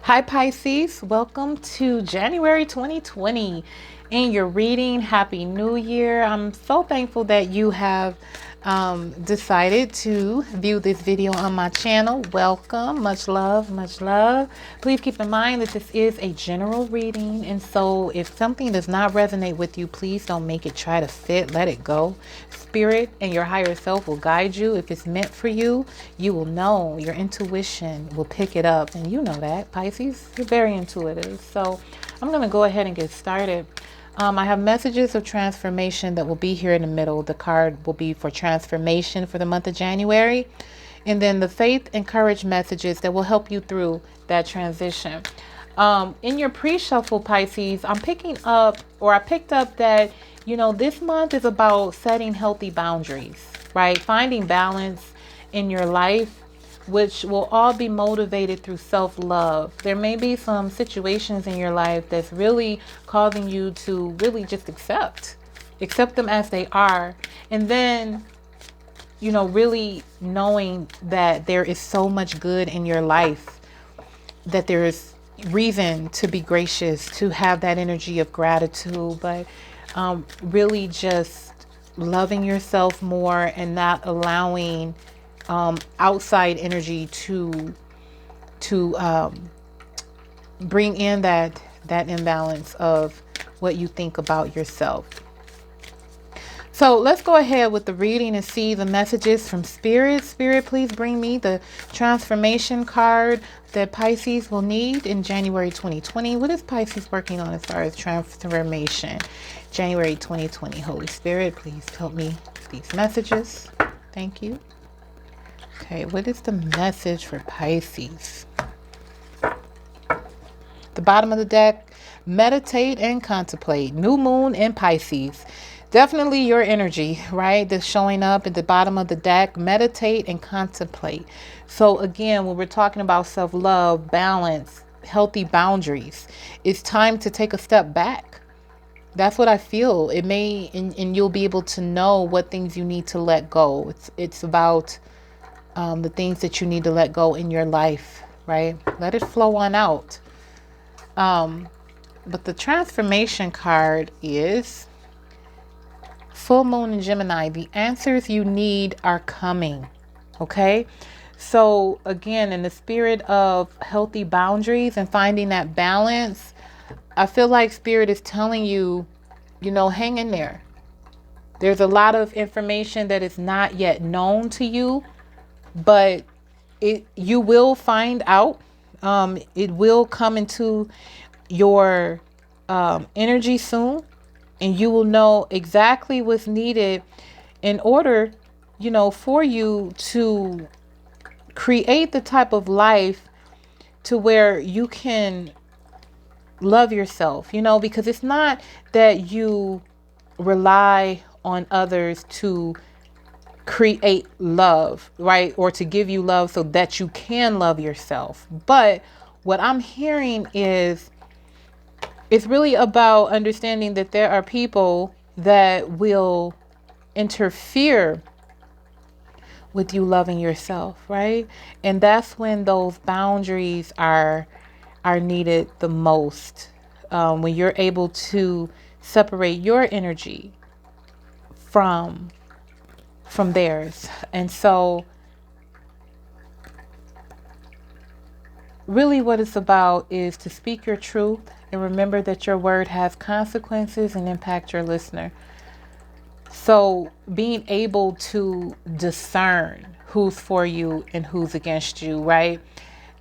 Hi Pisces, welcome to January 2020 and your reading. Happy New Year. I'm so thankful that you have decided to view this video on my channel. Welcome, much love, much love. Please keep in mind that this is a general reading, and so if something does not resonate with you, please don't make it try to fit. Let it go. Spirit and your higher self will guide you. If it's meant for you, you will know. Your intuition will pick it up, and you know that, Pisces, you're very intuitive. So I'm going to go ahead and get started. I have messages of transformation that will be here in the middle. The card will be for transformation for the month of January. And then the faith and courage messages that will help you through that transition. In your pre-shuffle, Pisces, I picked up that, this month is about setting healthy boundaries, right? Finding balance in your life, which will all be motivated through self-love. There may be some situations in your life that's really causing you to really just accept them as they are. And then, really knowing that there is so much good in your life, that there is reason to be gracious, to have that energy of gratitude, but really just loving yourself more and not allowing outside energy to bring in that imbalance of what you think about yourself. So let's go ahead with the reading and see the messages from Spirit. Spirit, please bring me the transformation card that Pisces will need in January 2020. What is Pisces working on as far as transformation? January 2020. Holy Spirit, please help me with these messages. Thank you. Okay, what is the message for Pisces? The bottom of the deck, meditate and contemplate. New moon in Pisces. Definitely your energy, right? That's showing up at the bottom of the deck. Meditate and contemplate. So again, when we're talking about self-love, balance, healthy boundaries, it's time to take a step back. That's what I feel. It may, and you'll be able to know what things you need to let go. It's about the things that you need to let go in your life, right? Let it flow on out. But the transformation card is full moon in Gemini. The answers you need are coming. Okay. So again, in the spirit of healthy boundaries and finding that balance, I feel like Spirit is telling you, hang in there. There's a lot of information that is not yet known to you, but you will find out. It will come into your energy soon, and you will know exactly what's needed in order, for you to create the type of life to where you can love yourself, because it's not that you rely on others to create love, right? Or to give you love so that you can love yourself. But what I'm hearing is it's really about understanding that there are people that will interfere with you loving yourself, right? And that's when those boundaries are needed the most. When you're able to separate your energy from theirs. And so really what it's about is to speak your truth and remember that your word has consequences and impact your listener. So being able to discern who's for you and who's against you, right?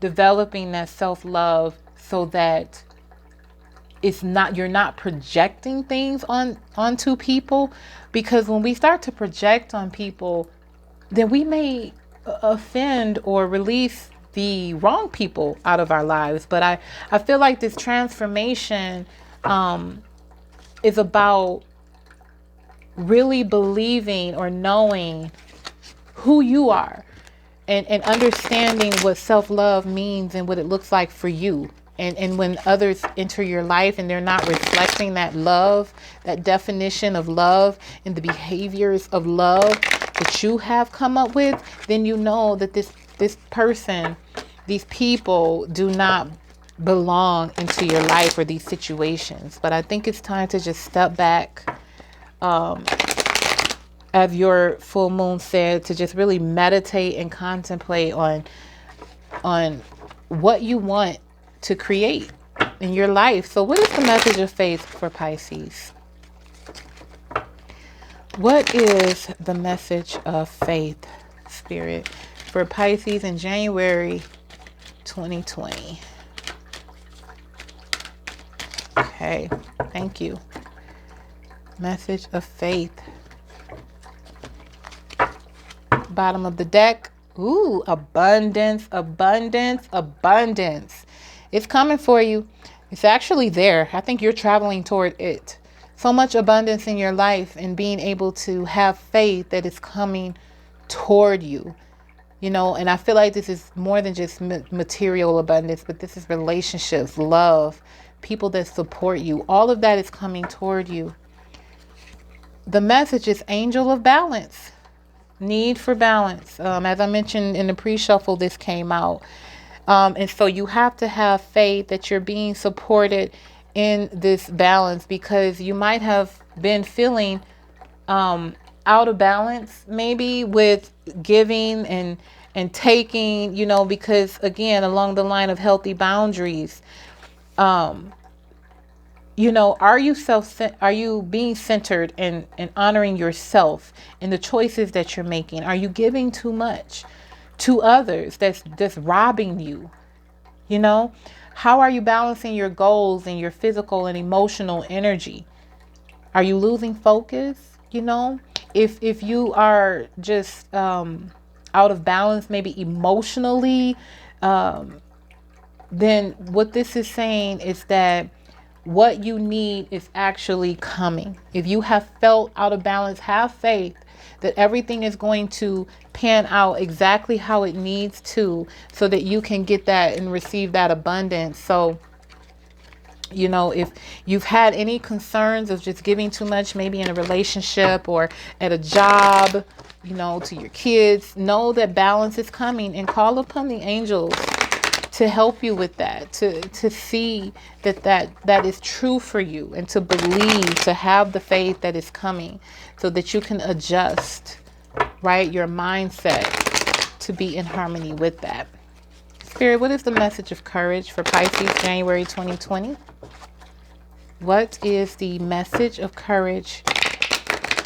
Developing that self-love so that you're not projecting things onto people, because when we start to project on people, then we may offend or release the wrong people out of our lives. But I feel like this transformation is about really believing or knowing who you are and understanding what self-love means and what it looks like for you. And when others enter your life and they're not reflecting that love, that definition of love and the behaviors of love that you have come up with, then you know that this person, these people do not belong into your life or these situations. But I think it's time to just step back, as your full moon said, to just really meditate and contemplate on what you want to create in your life. So what is the message of faith for Pisces? What is the message of faith, Spirit, for Pisces in January 2020? Okay, thank you. Message of faith. Bottom of the deck. Ooh, abundance, abundance, abundance. It's coming for you. It's actually there. I think you're traveling toward it. So much abundance in your life, and being able to have faith that it's coming toward you. You know, and I feel like this is more than just material abundance, but this is relationships, love, people that support you. All of that is coming toward you. The message is angel of balance. Need for balance. As I mentioned in the pre-shuffle, this came out. And so you have to have faith that you're being supported in this balance, because you might have been feeling out of balance, maybe with giving and taking, you know, because again, along the line of healthy boundaries, you know, are you being centered and honoring yourself in the choices that you're making? Are you giving too much to others that's robbing you? You know, how are you balancing your goals and your physical and emotional energy? Are you losing focus? You know, if you are just out of balance, maybe emotionally, then what this is saying is that what you need is actually coming. If you have felt out of balance, have faith that everything is going to pan out exactly how it needs to, so that you can get that and receive that abundance. So, you know, if you've had any concerns of just giving too much, maybe in a relationship or at a job, you know, to your kids, know that balance is coming, and call upon the angels to help you with that, to see that is true for you, and to believe, to have the faith that is coming, so that you can adjust, right, your mindset to be in harmony with that. Spirit, what is the message of courage for Pisces, January 2020? What is the message of courage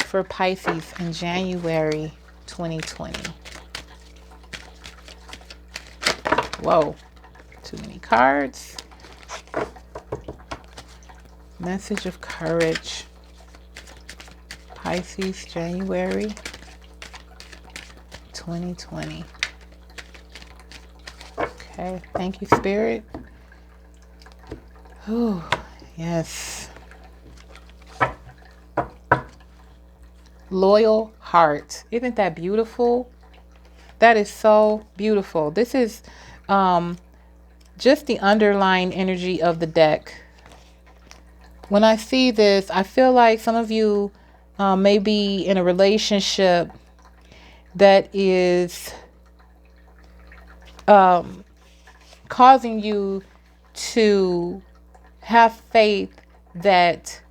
for Pisces in January 2020? Whoa. Too many cards. Message of courage. Pisces, January 2020. Okay, thank you, Spirit. Oh, yes. Loyal heart. Isn't that beautiful? That is so beautiful. This is just the underlying energy of the deck. When I see this, I feel like some of you may be in a relationship that is causing you to have faith that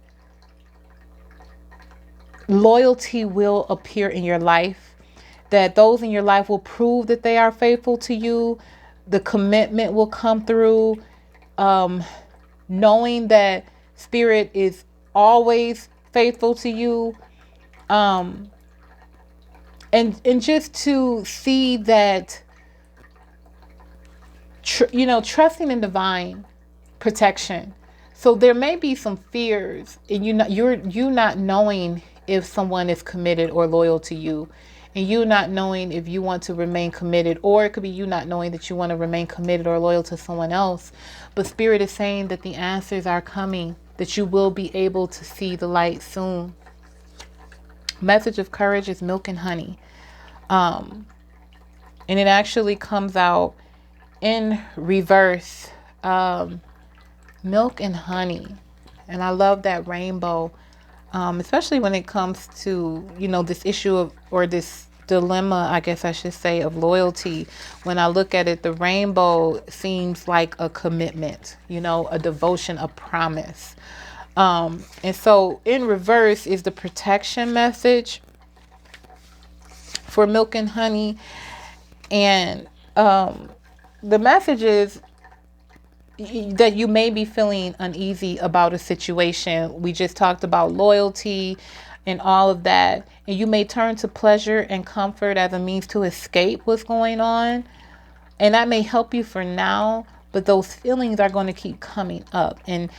loyalty will appear in your life, that those in your life will prove that they are faithful to you. The commitment will come through, knowing that Spirit is always faithful to you, and just to see that, trusting in divine protection. So there may be some fears, and you not knowing if someone is committed or loyal to you, and you not knowing if you want to remain committed, or it could be you not knowing that you want to remain committed or loyal to someone else. But Spirit is saying that the answers are coming, that you will be able to see the light soon. Message of courage is milk and honey. And it actually comes out in reverse. Milk and honey. And I love that rainbow, especially when it comes to, this issue of, or this dilemma, I guess I should say, of loyalty. When I look at it, the rainbow seems like a commitment, a devotion, a promise. And so in reverse is the protection message for milk and honey. And the message is that you may be feeling uneasy about a situation. We just talked about loyalty and all of that. And you may turn to pleasure and comfort as a means to escape what's going on. And that may help you for now, but those feelings are going to keep coming up. And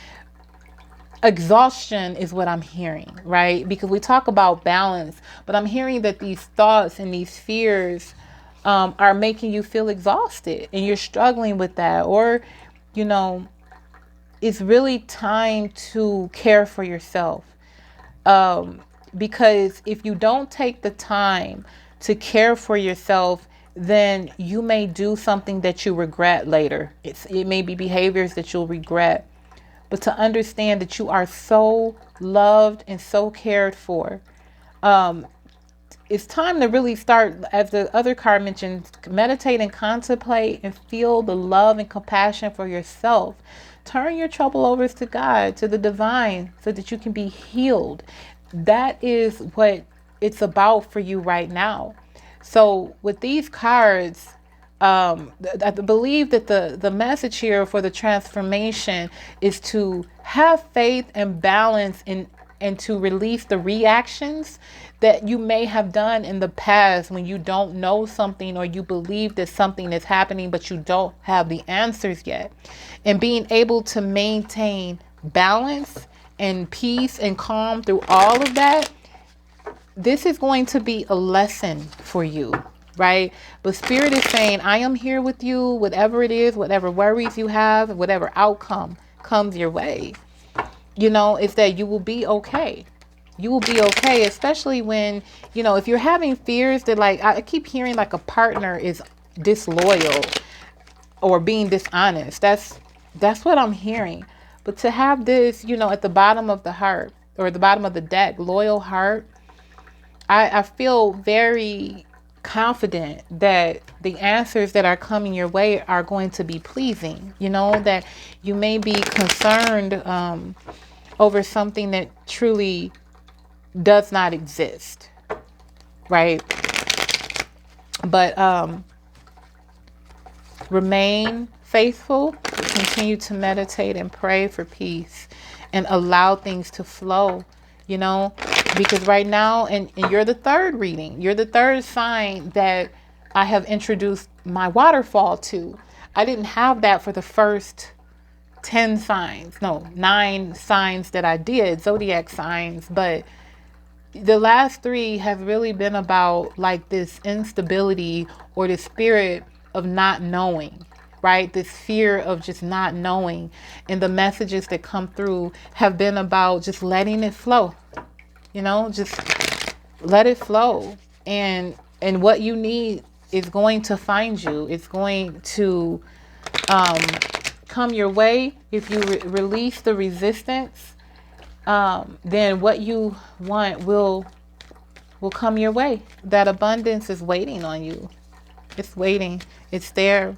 exhaustion is what I'm hearing, right? Because we talk about balance, but I'm hearing that these thoughts and these fears are making you feel exhausted and you're struggling with that. Or, it's really time to care for yourself. Because if you don't take the time to care for yourself, then you may do something that you regret later. It may be behaviors that you'll regret. But to understand that you are so loved and so cared for, it's time to really start, as the other card mentioned, meditate and contemplate and feel the love and compassion for yourself. Turn your trouble over to God, to the divine, so that you can be healed. That is what it's about for you right now. So with these cards, I believe that the message here for the transformation is to have faith and balance and to release the reactions that you may have done in the past when you don't know something or you believe that something is happening, but you don't have the answers yet. And being able to maintain balance and peace and calm through all of that, this is going to be a lesson for you, right? But Spirit is saying, I am here with you, whatever it is, whatever worries you have, whatever outcome comes your way. It's that you will be okay. You will be okay, especially when, if you're having fears that, like, I keep hearing like a partner is disloyal or being dishonest. That's what I'm hearing. But to have this, at the bottom of the heart or the bottom of the deck, loyal heart, I feel very confident that the answers that are coming your way are going to be pleasing. That you may be concerned over something that truly does not exist, right? But remain faithful, continue to meditate and pray for peace and allow things to flow, because right now, and you're the third reading, you're the third sign that I have introduced my waterfall to. I didn't have that for the first 10 signs, no, 9 signs that I did, zodiac signs, but the last 3 have really been about like this instability or the spirit of not knowing, right? This fear of just not knowing. And the messages that come through have been about just letting it flow, just let it flow. And what you need is going to find you. It's going to come your way. If you release the resistance, then what you want will come your way. That abundance is waiting on you. It's waiting. It's there.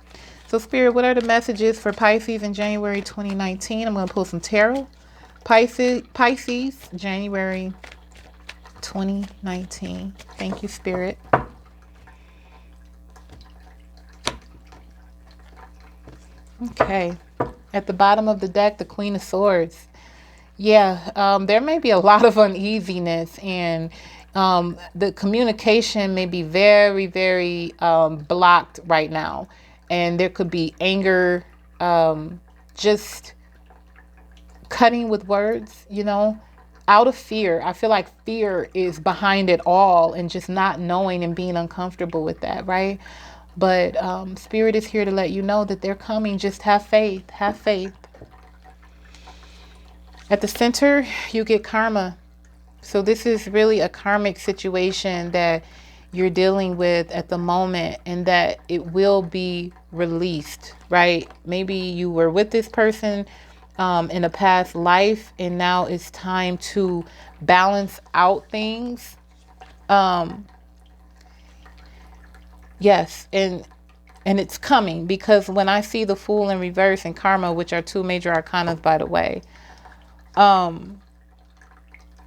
So Spirit, what are the messages for Pisces in January 2019? I'm going to pull some tarot. Pisces, January 2019. Thank you, Spirit. Okay. At the bottom of the deck, the Queen of Swords. Yeah, there may be a lot of uneasiness, and the communication may be very, very blocked right now. And there could be anger, just cutting with words, out of fear. I feel like fear is behind it all, and just not knowing and being uncomfortable with that, right? But Spirit is here to let you know that they're coming. Just have faith. Have faith. At the center, you get karma. So this is really a karmic situation that you're dealing with at the moment, and that it will be released, right? Maybe you were with this person in a past life, and now it's time to balance out things. Yes, and it's coming, because when I see the Fool in reverse and Karma, which are two major arcanas, by the way, um,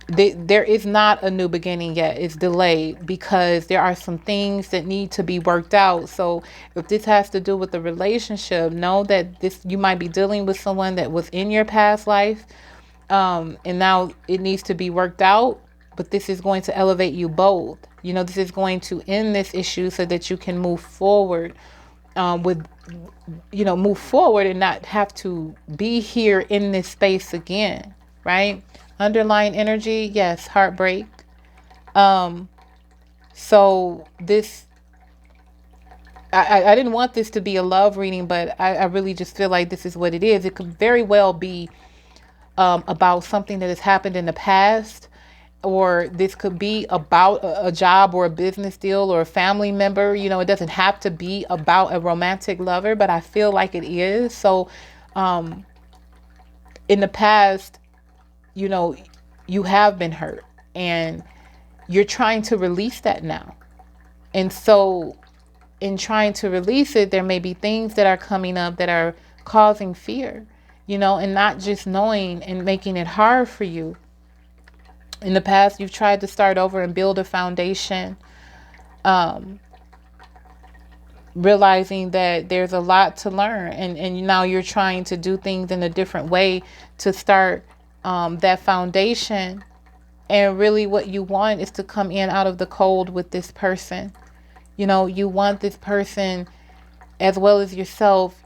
there is not a new beginning yet. It's delayed because there are some things that need to be worked out. So if this has to do with the relationship, know that this, you might be dealing with someone that was in your past life, and now it needs to be worked out. But this is going to elevate you both. You know, this is going to end this issue so that you can move forward, with, you know, move forward and not have to be here in this space again, right? Underlying energy, yes, heartbreak. Um, so this, I didn't want this to be a love reading, but I really just feel like this is what it is. It could very well be about something that has happened in the past, or this could be about a job or a business deal or a family member. You know, it doesn't have to be about a romantic lover, but I feel like it is. So um, in the past, you know, you have been hurt and you're trying to release that now. And so in trying to release it, there may be things that are coming up that are causing fear, you know, and not just knowing and making it hard for you. In the past, you've tried to start over and build a foundation, um, realizing that there's a lot to learn. And now you're trying to do things in a different way to start that foundation. And really what you want is to come in out of the cold with this person. You know, you want this person as well as yourself.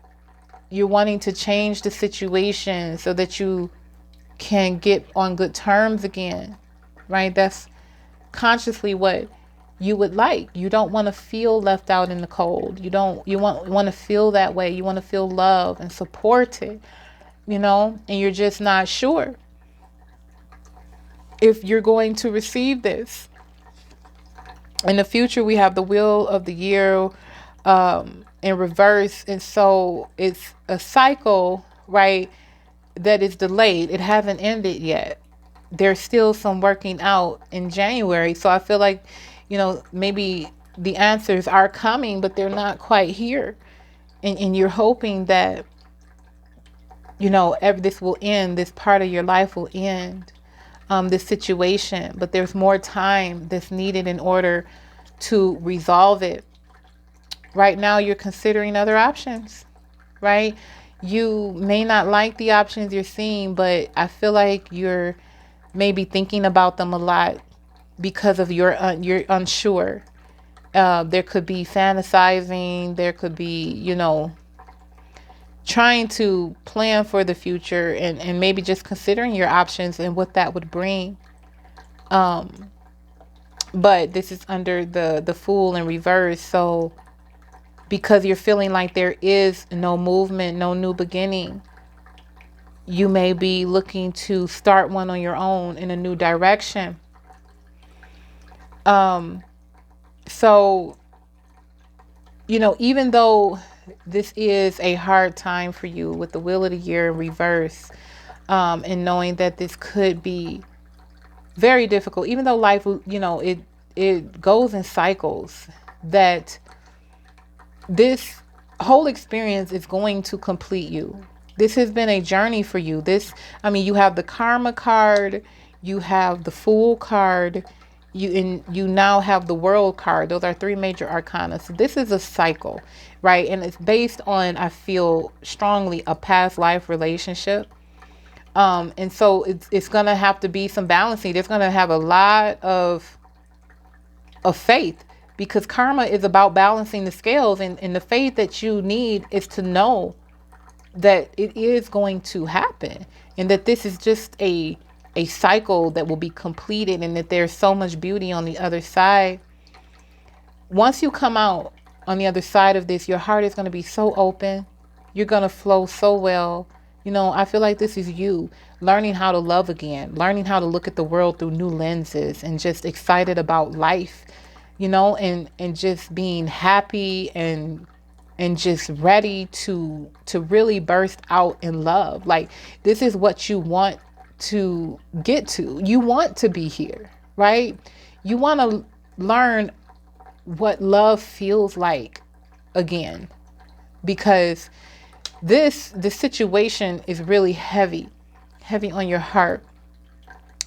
You're wanting to change the situation so that you can get on good terms again, right? That's consciously what you would like. You don't want to feel left out in the cold. You want to feel that way. You want to feel love and supported, you know, and you're just not sure if you're going to receive this. In the future, we have the Wheel of the Year in reverse. And so it's a cycle, right, that is delayed. It hasn't ended yet. There's still some working out in January. So I feel like, you know, maybe the answers are coming, but they're not quite here. And you're hoping that, you know, this will end, this part of your life will end, this situation. But there's more time that's needed in order to resolve it. Right now, you're considering other options, right? You may not like the options you're seeing, but I feel like you're maybe thinking about them a lot because of you're unsure. There could be fantasizing. There could be, you know, trying to plan for the future, and maybe just considering your options and what that would bring. But this is under the Fool in reverse. So because you're feeling like there is no movement, no new beginning, you may be looking to start one on your own in a new direction. So, you know, even though this is a hard time for you with the Wheel of the Year in reverse, and knowing that this could be very difficult, even though life, you know, it goes in cycles, that this whole experience is going to complete you. This has been a journey for you. You have the Karma card, you have the Fool card, you now have the World card. Those are three major arcana. So this is a cycle, right? And it's based on, I feel strongly, a past life relationship. And so it's gonna have to be some balancing. There's gonna have a lot of faith, because karma is about balancing the scales, and the faith that you need is to know that it is going to happen, and that this is just a cycle that will be completed, and that there's so much beauty on the other side. Once you come out on the other side of this, your heart is going to be so open. You're going to flow so well. You know, I feel like this is you learning how to love again, learning how to look at the world through new lenses, and just excited about life, you know, and just being happy and just ready to really burst out in love. Like, this is what you want to get to. You want to be here, right? You want to learn what love feels like again, because the situation is really heavy on your heart.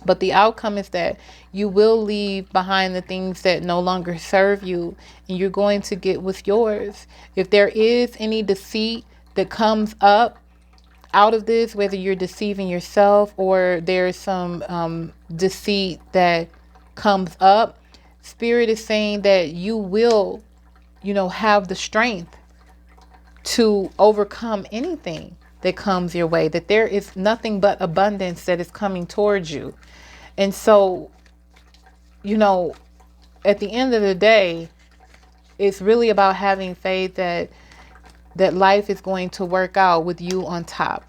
But the outcome is that you will leave behind the things that no longer serve you, and you're going to get what's yours. If there is any deceit that comes up out of this, whether you're deceiving yourself or there's some deceit that comes up, Spirit is saying that you will, have the strength to overcome anything that comes your way, that there is nothing but abundance that is coming towards you. And so, at the end of the day, it's really about having faith that life is going to work out with you on top,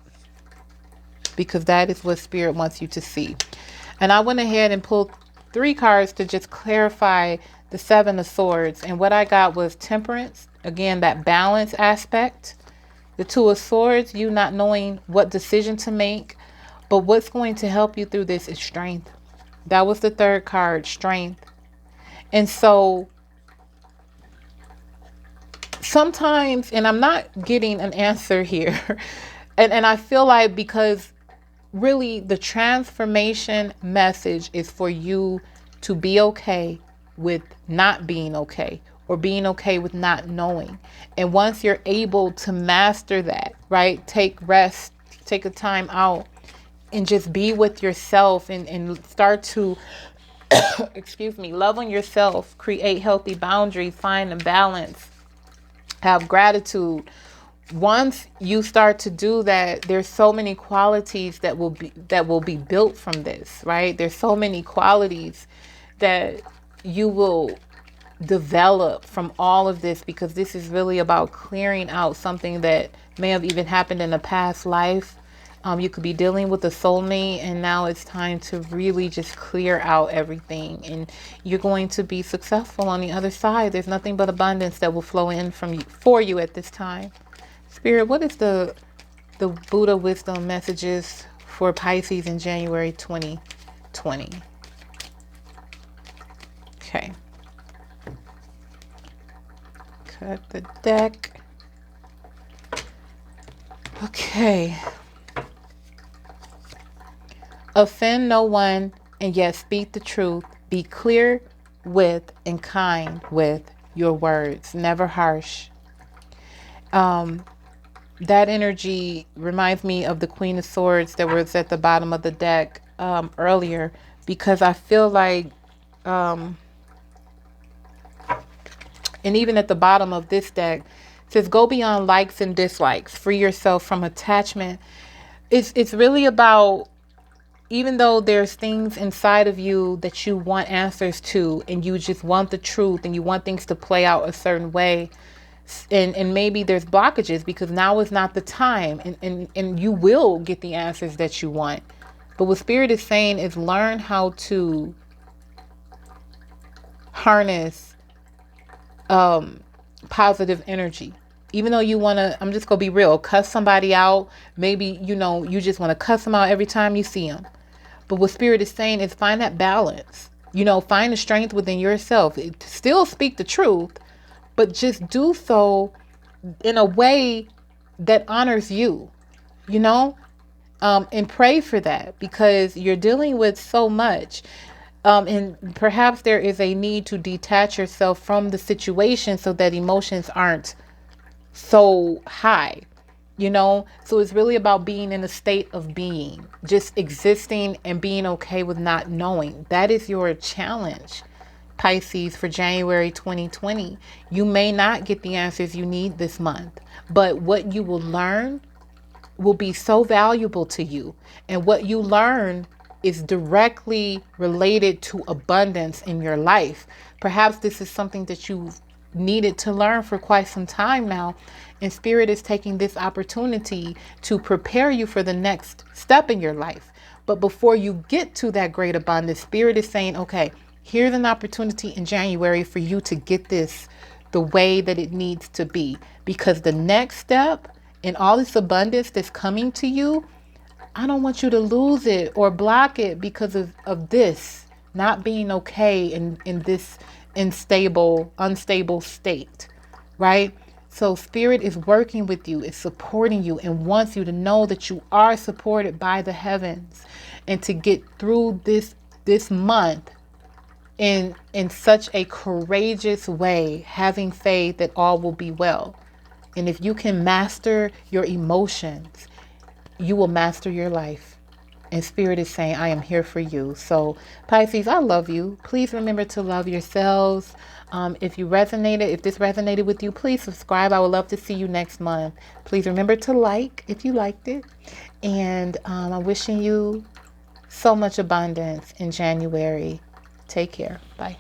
because that is what Spirit wants you to see. And I went ahead and pulled 3 cards to just clarify the 7 of Swords. And what I got was Temperance, again, that balance aspect. The 2 of Swords, you not knowing what decision to make, but what's going to help you through this is strength. That was the 3rd card, Strength. And so sometimes, and I'm not getting an answer here, and I feel like, because really the transformation message is for you to be okay with not being okay, or being okay with not knowing. And once you're able to master that, right, take rest, take a time out, and just be with yourself, and start to excuse me, love on yourself, create healthy boundaries, find a balance, have gratitude. Once you start to do that, there's so many qualities that will be built from this, right? There's so many qualities that you will develop from all of this, because this is really about clearing out something that may have even happened in a past life. You could be dealing with a soulmate, and now it's time to really just clear out everything, and you're going to be successful on the other side. There's nothing but abundance that will flow in from you for you at this time. Spirit, what is the Buddha wisdom messages for Pisces in January 2020? Okay. Cut the deck. Okay. Offend no one, and yet speak the truth. Be clear with and kind with your words, never harsh. That energy reminds me of the Queen of Swords that was at the bottom of the deck earlier, because I feel like, and even at the bottom of this deck, it says go beyond likes and dislikes, free yourself from attachment. It's really about, even though there's things inside of you that you want answers to, and you just want the truth, and you want things to play out a certain way, and maybe there's blockages because now is not the time, and you will get the answers that you want. But what Spirit is saying is learn how to harness positive energy. Even though you want to, I'm just going to be real, cuss somebody out. Maybe, you just want to cuss them out every time you see them. But what Spirit is saying is find that balance. Find the strength within yourself. Still speak the truth, but just do so in a way that honors you, and pray for that, because you're dealing with so much. And perhaps there is a need to detach yourself from the situation so that emotions aren't so high. So it's really about being in a state of being, just existing and being okay with not knowing. That is your challenge, Pisces, for January 2020. You may not get the answers you need this month, but what you will learn will be so valuable to you. And what you learn is directly related to abundance in your life. Perhaps this is something that you've needed to learn for quite some time now, and Spirit is taking this opportunity to prepare you for the next step in your life. But before you get to that great abundance, Spirit is saying, okay, here's an opportunity in January for you to get this the way that it needs to be, because the next step in all this abundance that's coming to you, I don't want you to lose it or block it because of this not being okay in this unstable state, right? So Spirit is working with you, is supporting you, and wants you to know that you are supported by the heavens, and to get through this month in such a courageous way, having faith that all will be well. And if you can master your emotions, you will master your life. And Spirit is saying, I am here for you. So Pisces, I love you. Please remember to love yourselves. If this resonated with you, please subscribe. I would love to see you next month. Please remember to like if you liked it. And I'm wishing you so much abundance in January. Take care. Bye.